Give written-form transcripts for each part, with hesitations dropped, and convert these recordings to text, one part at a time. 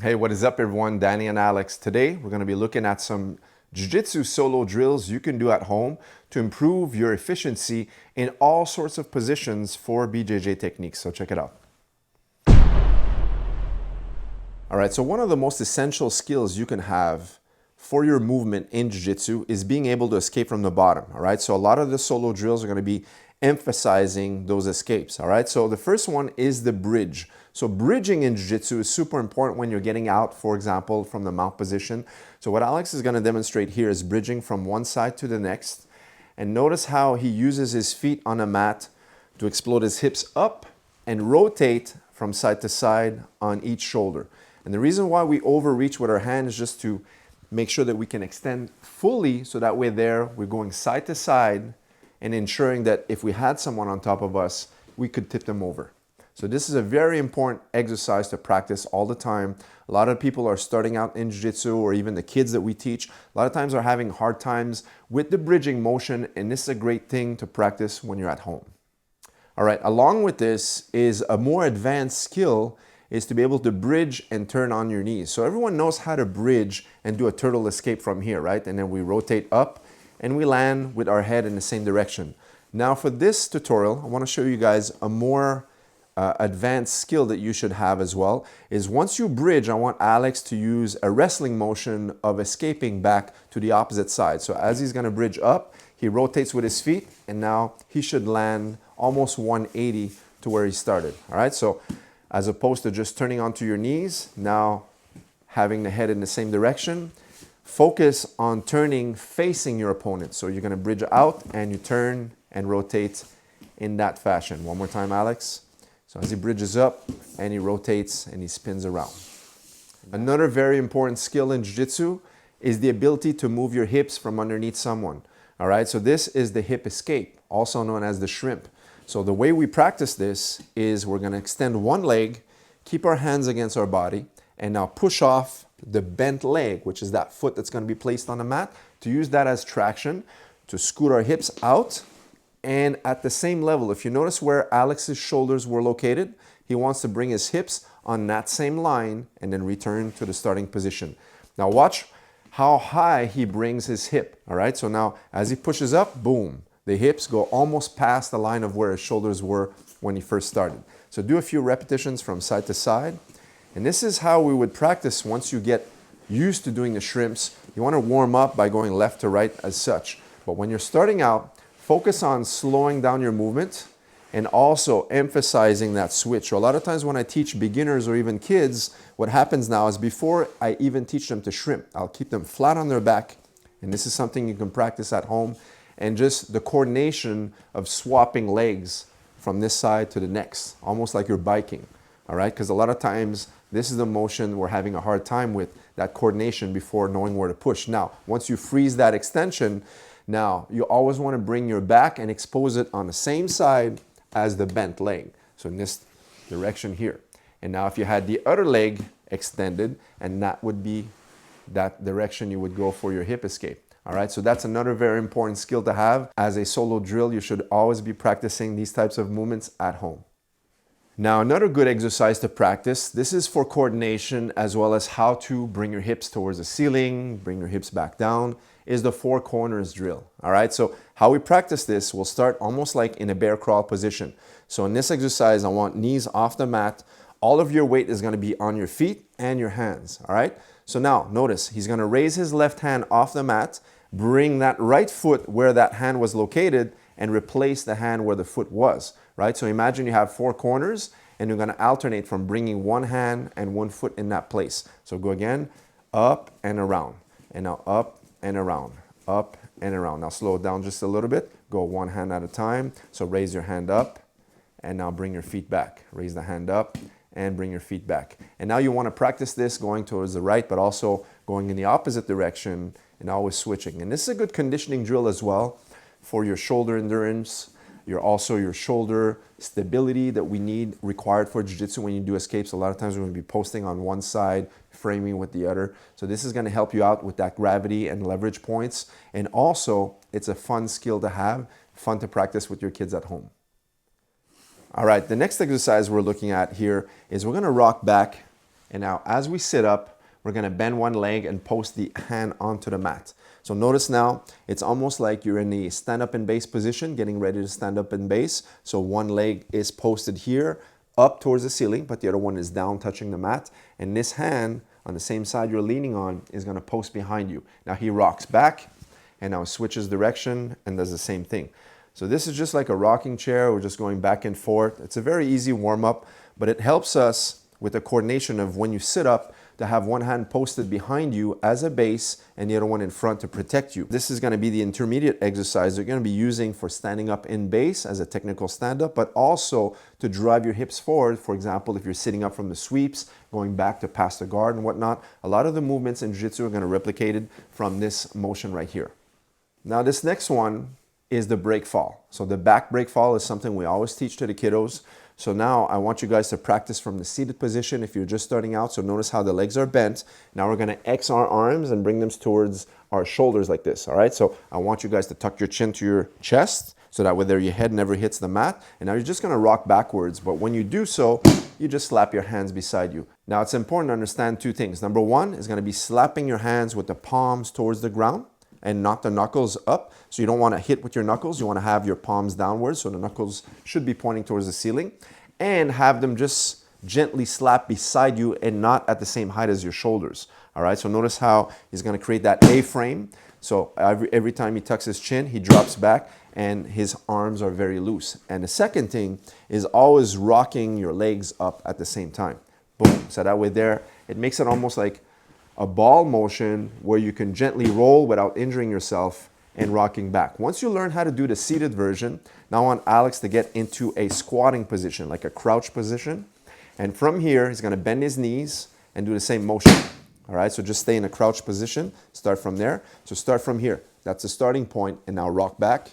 Hey, what is up everyone? Danny and Alex. Today we're going to be looking at some Jiu-Jitsu solo drills you can do at home to improve your efficiency in all sorts of positions for BJJ techniques. So check it out. All right, so one of the most essential skills you can have for your movement in Jiu-Jitsu is being able to escape from the bottom. All right, so a lot of the solo drills are going to be emphasizing those escapes. All right, so the first one is the bridge. So bridging in Jiu-Jitsu is super important when you're getting out, for example, from the mount position. So what Alex is going to demonstrate here is bridging from one side to the next. And notice how he uses his feet on a mat to explode his hips up and rotate from side to side on each shoulder. And the reason why we overreach with our hand is just to make sure that we can extend fully, so that way there we're going side to side and ensuring that if we had someone on top of us, we could tip them over. So this is a very important exercise to practice all the time. A lot of people are starting out in Jiu-Jitsu, or even the kids that we teach, a lot of times are having hard times with the bridging motion, and this is a great thing to practice when you're at home. All right, along with this is a more advanced skill is to be able to bridge and turn on your knees. So everyone knows how to bridge and do a turtle escape from here, right? And then we rotate up and we land with our head in the same direction. Now for this tutorial, I want to show you guys a more advanced skill that you should have as well. Is once you bridge, I want Alex to use a wrestling motion of escaping back to the opposite side. So as he's going to bridge up, he rotates with his feet, and now he should land almost 180 to where he started. All right, so as opposed to just turning onto your knees, now having the head in the same direction, focus on turning facing your opponent. So you're going to bridge out and you turn and rotate in that fashion. One more time, Alex. So as he bridges up and he rotates and he spins around. Another very important skill in Jiu-Jitsu is the ability to move your hips from underneath someone. All right, so this is the hip escape, also known as the shrimp. So the way we practice this is we're going to extend one leg, keep our hands against our body, and now push off the bent leg, which is that foot that's going to be placed on the mat, to use that as traction to scoot our hips out. And at the same level, if you notice where Alex's shoulders were located, he wants to bring his hips on that same line and then return to the starting position. Now watch how high he brings his hip. All right, so now as he pushes up, boom, the hips go almost past the line of where his shoulders were when he first started. So do a few repetitions from side to side. And this is how we would practice once you get used to doing the shrimps. You want to warm up by going left to right as such. But when you're starting out, focus on slowing down your movement and also emphasizing that switch. So a lot of times when I teach beginners or even kids, what happens now is before I even teach them to shrimp, I'll keep them flat on their back. And this is something you can practice at home. And just the coordination of swapping legs from this side to the next, almost like you're biking, all right? Because a lot of times, this is the motion we're having a hard time with, that coordination before knowing where to push. Now, once you freeze that extension, now you always want to bring your back and expose it on the same side as the bent leg. So in this direction here. And now if you had the other leg extended, and that would be that direction you would go for your hip escape. All right, so that's another very important skill to have. As a solo drill, you should always be practicing these types of movements at home. Now, another good exercise to practice, this is for coordination as well as how to bring your hips towards the ceiling, bring your hips back down, is the four corners drill. All right, so how we practice this, we'll start almost like in a bear crawl position. So in this exercise, I want knees off the mat. All of your weight is going to be on your feet and your hands. All right, so now notice he's going to raise his left hand off the mat, bring that right foot where that hand was located and replace the hand where the foot was, right? So imagine you have four corners and you're going to alternate from bringing one hand and one foot in that place. So go again, up and around, and now up and around, up and around. Now slow it down just a little bit. Go one hand at a time. So raise your hand up and now bring your feet back. Raise the hand up and bring your feet back. And now you want to practice this going towards the right, but also going in the opposite direction and always switching. And this is a good conditioning drill as well for your shoulder endurance, your shoulder stability that we need required for Jiu-Jitsu when you do escapes. A lot of times we're going to be posting on one side, framing with the other. So this is going to help you out with that gravity and leverage points. And also, it's a fun skill to have, fun to practice with your kids at home. All right, the next exercise we're looking at here is we're going to rock back And now as we sit up, we're gonna bend one leg and post the hand onto the mat. So notice now, it's almost like you're in the stand up in base position, getting ready to stand up in base. So one leg is posted here, up towards the ceiling, but the other one is down touching the mat. And this hand on the same side you're leaning on is gonna post behind you. Now he rocks back and now switches direction and does the same thing. So this is just like a rocking chair. We're just going back and forth. It's a very easy warm up, but it helps us with the coordination of when you sit up to have one hand posted behind you as a base and the other one in front to protect you. This is going to be the intermediate exercise you're going to be using for standing up in base as a technical stand-up, but also to drive your hips forward. For example, if you're sitting up from the sweeps, going back to pass the guard and whatnot, a lot of the movements in Jiu-Jitsu are going to replicate it from this motion right here. Now this next one is the break fall. So the back break fall is something we always teach to the kiddos. So now I want you guys to practice from the seated position if you're just starting out. So notice how the legs are bent. Now we're gonna X our arms and bring them towards our shoulders like this, all right? So I want you guys to tuck your chin to your chest so that way there your head never hits the mat. And now you're just gonna rock backwards. But when you do so, you just slap your hands beside you. Now it's important to understand two things. Number one is gonna be slapping your hands with the palms towards the ground and not the knuckles up. So you don't want to hit with your knuckles. You want to have your palms downwards. So the knuckles should be pointing towards the ceiling and have them just gently slap beside you and not at the same height as your shoulders. All right. So notice how he's going to create that A-frame. So every time he tucks his chin, he drops back and his arms are very loose. And the second thing is always rocking your legs up at the same time. Boom. So that way there, it makes it almost like a ball motion where you can gently roll without injuring yourself and rocking back. Once you learn how to do the seated version, now I want Alex to get into a squatting position, like a crouch position. And from here, he's gonna bend his knees and do the same motion. All right, so just stay in a crouch position, start from there. So start from here, that's the starting point, and now rock back.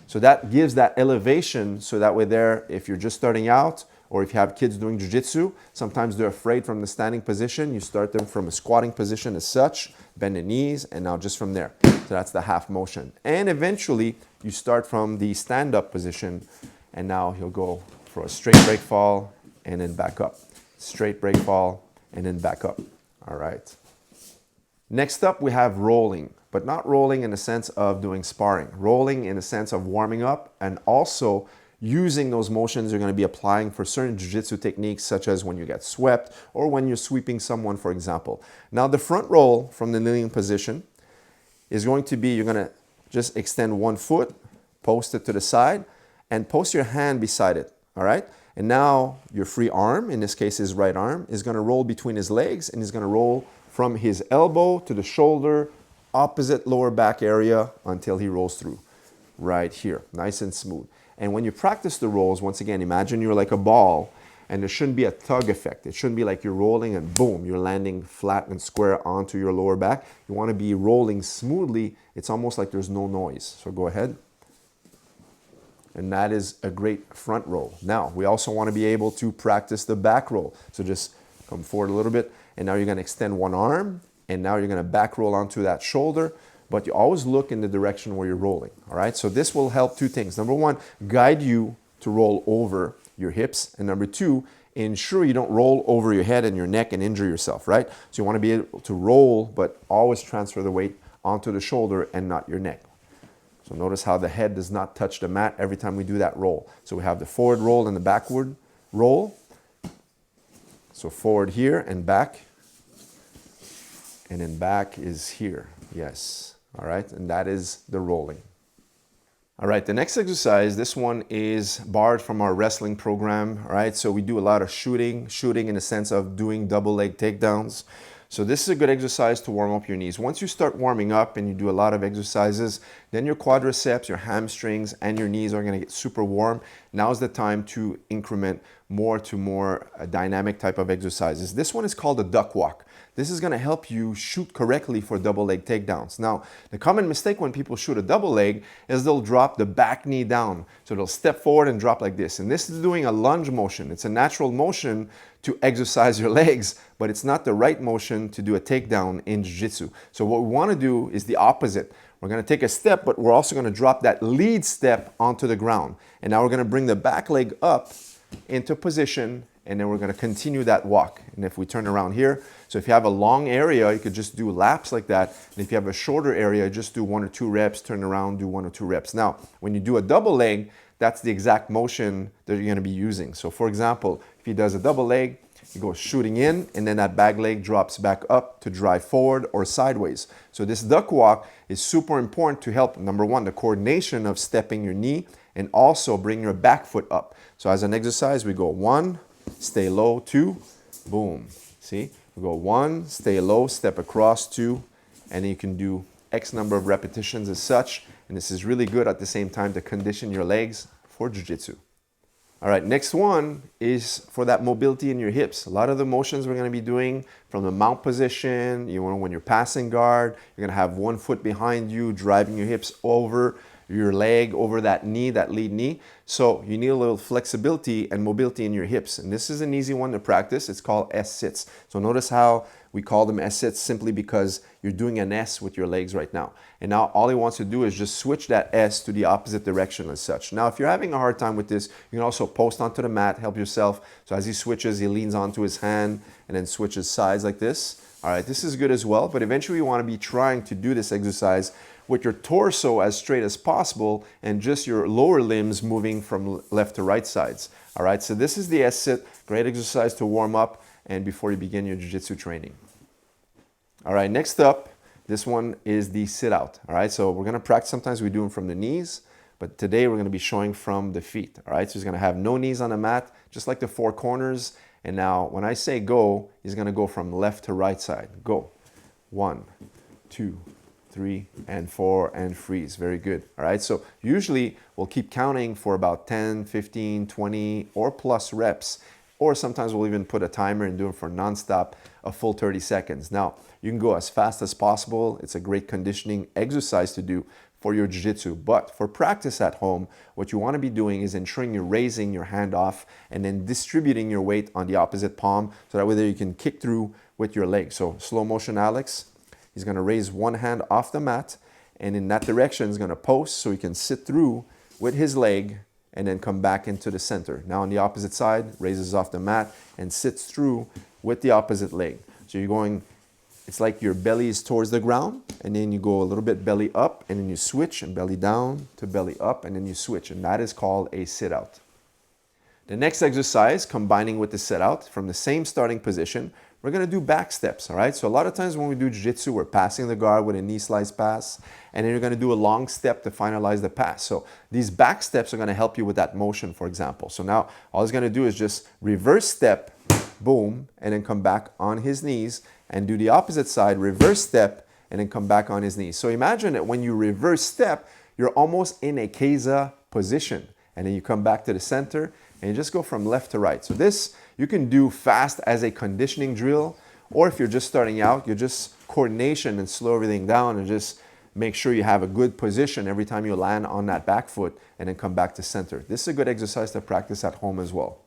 So that gives that elevation, so that way there, if you're just starting out, or if you have kids doing jiu-jitsu, sometimes they're afraid from the standing position. You start them from a squatting position as such, bend the knees, and now just from there. So that's the half motion. And eventually, you start from the stand-up position, and now he'll go for a straight break fall, and then back up. Straight break fall, and then back up. All right. Next up, we have rolling, but not rolling in the sense of doing sparring. Rolling in the sense of warming up and also using those motions you're going to be applying for certain jiu-jitsu techniques, such as when you get swept or when you're sweeping someone, for example. Now the front roll from the kneeling position is going to be, you're going to just extend one foot, post it to the side, and post your hand beside it, all right? And now your free arm, in this case his right arm, is going to roll between his legs, and he's going to roll from his elbow to the shoulder, opposite lower back area until he rolls through right here, nice and smooth. And when you practice the rolls, once again, imagine you're like a ball and there shouldn't be a tug effect. It shouldn't be like you're rolling and boom, you're landing flat and square onto your lower back. You want to be rolling smoothly. It's almost like there's no noise. So go ahead. And that is a great front roll. Now, we also want to be able to practice the back roll. So just come forward a little bit. And now you're going to extend one arm. And now you're going to back roll onto that shoulder. But you always look in the direction where you're rolling, all right? So this will help two things. Number one, guide you to roll over your hips. And number two, ensure you don't roll over your head and your neck and injure yourself, right? So you want to be able to roll, but always transfer the weight onto the shoulder and not your neck. So notice how the head does not touch the mat every time we do that roll. So we have the forward roll and the backward roll. So forward here and back. And then back is here, yes. All right, and that is the rolling. All right, the next exercise, this one is borrowed from our wrestling program, all right? So we do a lot of shooting in the sense of doing double leg takedowns. So this is a good exercise to warm up your knees. Once you start warming up and you do a lot of exercises, then your quadriceps, your hamstrings, and your knees are gonna get super warm. Now's the time to increment more to more dynamic type of exercises. This one is called a duck walk. This is gonna help you shoot correctly for double leg takedowns. Now, the common mistake when people shoot a double leg is they'll drop the back knee down. So they'll step forward and drop like this. And this is doing a lunge motion. It's a natural motion to exercise your legs, but it's not the right motion to do a takedown in jiu-jitsu. So what we wanna do is the opposite. We're gonna take a step, but we're also gonna drop that lead step onto the ground. And now we're gonna bring the back leg up into position and then we're going to continue that walk. And if we turn around here, so if you have a long area, you could just do laps like that. And if you have a shorter area, just do 1 or 2 reps, turn around, do 1 or 2 reps. Now, when you do a double leg, that's the exact motion that you're going to be using. So for example, if he does a double leg, he goes shooting in, and then that back leg drops back up to drive forward or sideways. So this duck walk is super important to help, number one, the coordination of stepping your knee, and also bring your back foot up. So as an exercise, we go 1, stay low, 2, boom. See? We go 1, stay low, step across, 2, and then you can do X number of repetitions as such. And this is really good at the same time to condition your legs for Jiu-Jitsu. All right, next one is for that mobility in your hips. A lot of the motions we're going to be doing from the mount position, when you're passing guard, you're going to have 1 foot behind you, driving your hips over your leg, over that knee, that lead knee. So you need a little flexibility and mobility in your hips. And this is an easy one to practice. It's called S-sits. So notice how we call them S-sits simply because you're doing an S with your legs right now. And now all he wants to do is just switch that S to the opposite direction as such. Now, if you're having a hard time with this, you can also post onto the mat, help yourself. So as he switches, he leans onto his hand and then switches sides like this. All right, this is good as well. But eventually you want to be trying to do this exercise with your torso as straight as possible and just your lower limbs moving from left to right sides. All right, so this is the S-sit. Great exercise to warm up and before you begin your jiu-jitsu training. All right, next up, this one is the sit-out. All right, so we're going to practice. Sometimes we do them from the knees, but today we're going to be showing from the feet. All right, so he's going to have no knees on the mat, just like the 4 corners. And now when I say go, he's going to go from left to right side. Go. 1, 2, 3, and 4, and freeze. Very good. All right, so usually we'll keep counting for about 10, 15, 20, or plus reps, or sometimes we'll even put a timer and do it for nonstop, a full 30 seconds. Now, you can go as fast as possible. It's a great conditioning exercise to do for your jiu-jitsu. But for practice at home, what you want to be doing is ensuring you're raising your hand off and then distributing your weight on the opposite palm so that way there you can kick through with your leg. So slow motion, Alex. He's going to raise one hand off the mat, and in that direction, he's going to post so he can sit through with his leg and then come back into the center. Now on the opposite side, raises off the mat and sits through with the opposite leg. So you're going, it's like your belly is towards the ground, and then you go a little bit belly up, and then you switch, and belly down to belly up, and then you switch, and that is called a sit-out. The next exercise, combining with the sit-out from the same starting position, we're going to do back steps, all right? So a lot of times when we do jiu-jitsu, we're passing the guard with a knee slice pass, and then you're going to do a long step to finalize the pass. So these back steps are going to help you with that motion, for example. So now all he's going to do is just reverse step, boom, and then come back on his knees, and do the opposite side, reverse step, and then come back on his knees. So imagine that when you reverse step, you're almost in a Keiza position, and then you come back to the center, and you just go from left to right. So this you can do fast as a conditioning drill, or if you're just starting out, you're just coordination and slow everything down and just make sure you have a good position every time you land on that back foot and then come back to center. This is a good exercise to practice at home as well.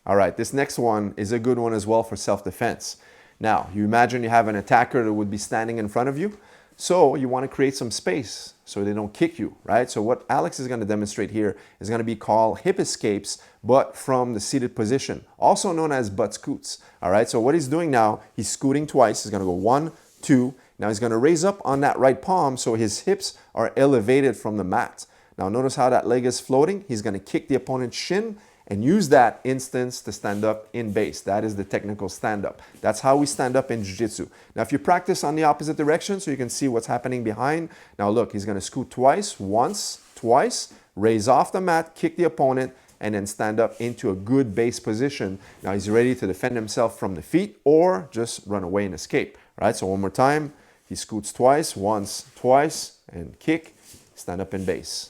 All right, this next one is a good one as well for self-defense. Now, you imagine you have an attacker that would be standing in front of you, so you want to create some space so they don't kick you, right? So what Alex is going to demonstrate here is going to be called hip escapes, but from the seated position, also known as butt scoots, all right? So what he's doing now, he's scooting twice. He's going to go 1, 2. Now he's going to raise up on that right palm so his hips are elevated from the mat. Now notice how that leg is floating. He's going to kick the opponent's shin and use that instance to stand up in base. That is the technical stand-up. That's how we stand up in jiu-jitsu. Now, if you practice on the opposite direction so you can see what's happening behind. Now, look, he's gonna scoot twice, once, twice, raise off the mat, kick the opponent, and then stand up into a good base position. Now, he's ready to defend himself from the feet or just run away and escape, right? So one more time, he scoots twice, once, twice, and kick, stand up in base.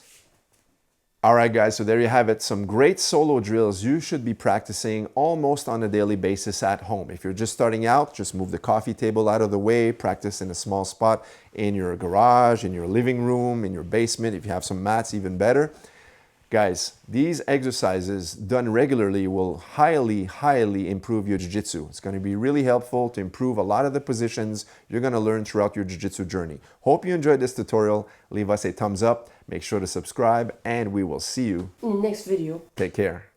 All right, guys, so there you have it. Some great solo drills you should be practicing almost on a daily basis at home. If you're just starting out, just move the coffee table out of the way, practice in a small spot in your garage, in your living room, in your basement. If you have some mats, even better. Guys, these exercises done regularly will highly, highly improve your jiu-jitsu. It's going to be really helpful to improve a lot of the positions you're going to learn throughout your jiu-jitsu journey. Hope you enjoyed this tutorial. Leave us a thumbs up, make sure to subscribe, and we will see you in the next video. Take care.